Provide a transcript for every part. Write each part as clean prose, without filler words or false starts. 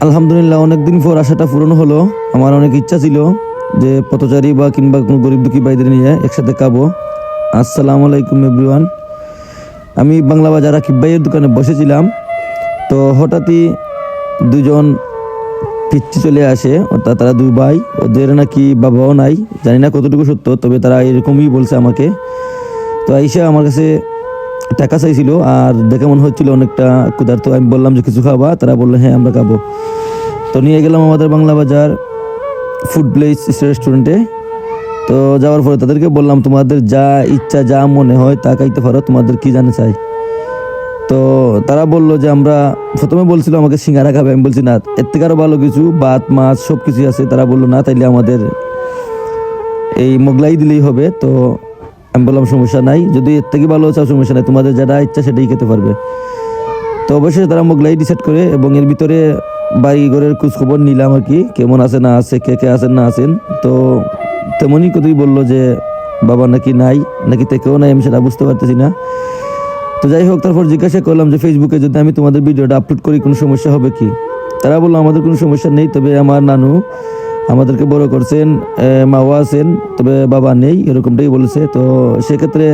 আলহামদুলিল্লাহ অনেকদিন পর আশাটা পূরণ হলো। আমার অনেক ইচ্ছা ছিল যে পথচারী বা কিংবা কোনো গরিব দুঃখী ভাইদের নিয়ে একসাথে খাবো। আসসালামু আলাইকুম এভরিওয়ান। আমি বাংলা বাজার আকিব ভাইয়ের দোকানে বসেছিলাম, তো হঠাৎই দুজন পিচ্ছি চলে আসে, অর্থাৎ তারা দুই ভাই, ওদের নাকি বাবাও নাই, জানি না কতটুকু সত্য, তবে তারা এরকমই বলছে আমাকে। তো আইসা আমার কাছে টাকা চাইছিল, আর দেখে মনে হচ্ছিল অনেকটা ক্ষুধার্ত। আমি বললাম যে কিছু খাবা, তারা বললো হ্যাঁ আমরা খাবো। তো নিয়ে গেলাম আমাদের বাংলা বাজার ফুড প্লেস রেস্টুরেন্টে। তো যাওয়ার পরে তাদেরকে বললাম তোমাদের যা ইচ্ছা যা মনে হয় তা খাইতে পারো, তোমাদের কি জানে চাই। তো তারা বললো যে আমরা, প্রথমে বলছিল আমাকে সিঙ্গারা খাবে, আমি বলছি না, এর থেকে আরও ভালো কিছু ভাত মাছ সব কিছুই আছে। তারা বললো না, তাইলে আমাদের এই মোগলাই দিলেই হবে। তো আমি বললাম সমস্যা নাই, যদি এর থেকে ভালো চাও সমস্যা নাই, তোমাদের যেটা ইচ্ছা সেটাই খেতে পারবে। তো অবশ্যই তারা মোগলাই ডিসাইড করে, এবং এর ভিতরে বাড়ি ঘরের খোঁজখবর নিলাম আর কি, কেমন আছে না আছে, কে কে আছেন না আছেন। তো তেমনই কতই বললো যে বাবা নাকি নাই, নাকি থেকেও নাই, আমি সেটা বুঝতে পারতেছি না। তো যাই হোক, তারপর জিজ্ঞাসা করলাম যে ফেসবুকে যদি আমি তোমাদের ভিডিওটা আপলোড করি কোনো সমস্যা হবে কি। তারা বললো আমাদের কোনো সমস্যা নেই, তবে আমার নানু আমাদেরকে বড় করছেন, মাও আছেন, তবে বাবা নেই, এরকমটাই বলেছে। তো সেক্ষেত্রে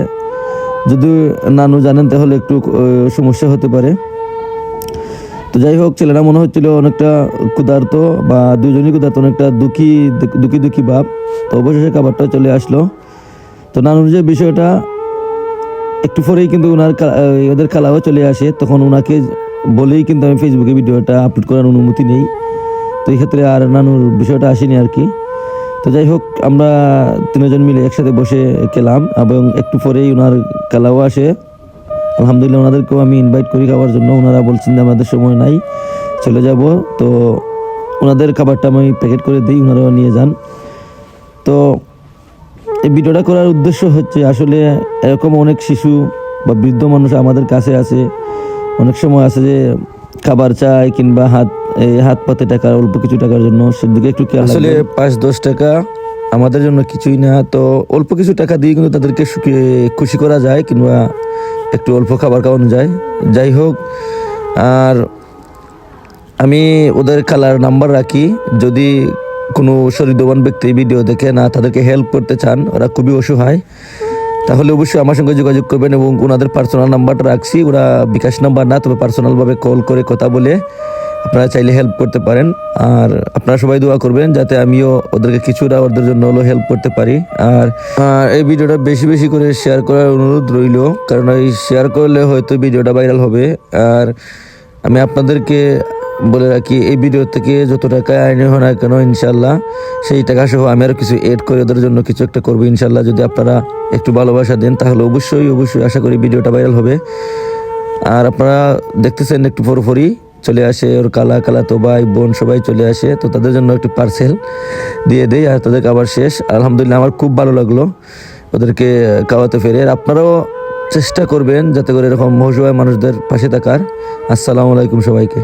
যদি নানু জানেন তাহলে একটু সমস্যা হতে পারে। তো যাই হোক, ছেলেরা মনে হচ্ছিল অনেকটা ক্ষুধার্ত, বা দুজনই ক্ষুধার্ত, অনেকটা দুঃখী দুঃখী দুঃখী ভাব। তো অবশেষে খাবারটা চলে আসলো। তো নানুর যে বিষয়টা, একটু পরেই কিন্তু ওদের খালাও চলে আসে, তখন ওনাকে বলেই কিন্তু আমি ফেসবুকে ভিডিওটা আপলোড করার অনুমতি নেই। তো এই ক্ষেত্রে আর নানুর বিষয়টা আসেনি আর কি। তো যাই হোক, আমরা তিনজন মিলে একসাথে বসে খেলাম, এবং একটু পরেই ওনার খালাও আসে। আলহামদুলিল্লাহ ওনাদেরকেও আমি ইনভাইট করি খাওয়ার জন্য। ওনারা বলছেন যে আমাদের সময় নাই, চলে যাব। তো ওনাদের খাবারটা আমি প্যাকেট করে দিই, ওনারাও নিয়ে যান। তো এই ভিডিওটা করার উদ্দেশ্য হচ্ছে, আসলে এরকম অনেক শিশু বা বৃদ্ধ মানুষ আমাদের কাছে আছে। অনেক সময় আছে যে খাবার চায়, কিংবা হাত পাতে টাকা, অল্প কিছু টাকার জন্য, সেদিকে একটু খেয়াল। আসলে 5-10 টাকা আমাদের জন্য কিছুই না। তো অল্প কিছু টাকা দিয়ে কিন্তু তাদেরকে খুশি করা যায়, কিংবা একটু অল্প খাবার খাওয়ানো যায়। যাই হোক, আর আমি ওদের খালার নাম্বার রাখি, যদি কোনো সহৃদয়বান ব্যক্তি ভিডিও দেখে না তাদেরকে হেল্প করতে চান, ওরা খুবই অসহায়, তাহলে অবশ্যই আমার সঙ্গে যোগাযোগ করবেন। এবং ওনাদের পার্সোনাল নাম্বারটা রাখছি, ওরা বিকাশ নাম্বার না, তবে পার্সোনালভাবে কল করে কথা বলে আপনারা চাইলে হেল্প করতে পারেন। আর আপনারা সবাই দোয়া করবেন যাতে আমিও ওদেরকে কিছুটা ওদের জন্য হলো হেল্প করতে পারি। আর এই ভিডিওটা বেশি বেশি করে শেয়ার করার অনুরোধ রইল, কারণ এই শেয়ার করলে হয়তো ভিডিওটা ভাইরাল হবে। আর আমি আপনাদেরকে বলে রাখি, এই ভিডিও থেকে যত টাকা আইনি হয় না কেন, ইনশাল্লাহ সেই টাকা সহ আমি আরও কিছু এড করে ওদের জন্য কিছু একটা করবো ইনশাল্লাহ। যদি আপনারা একটু ভালোবাসা দেন তাহলে অবশ্যই অবশ্যই আশা করি ভিডিওটা ভাইরাল হবে। আর আপনারা দেখতেছেন একটু পরপরই চলে আসে ওর কালা তো ভাই বোন সবাই চলে আসে, তো তাদের জন্য একটু পার্সেল দিয়ে দেই, আর তাদের খাবার শেষ। আলহামদুলিল্লাহ আমার খুব ভালো লাগলো ওদেরকে খাওয়াতে ফেরে। আপনারাও চেষ্টা করবেন যাতে করে এরকম অসহায় মানুষদের পাশে থাকার। আসসালামু আলাইকুম সবাইকে।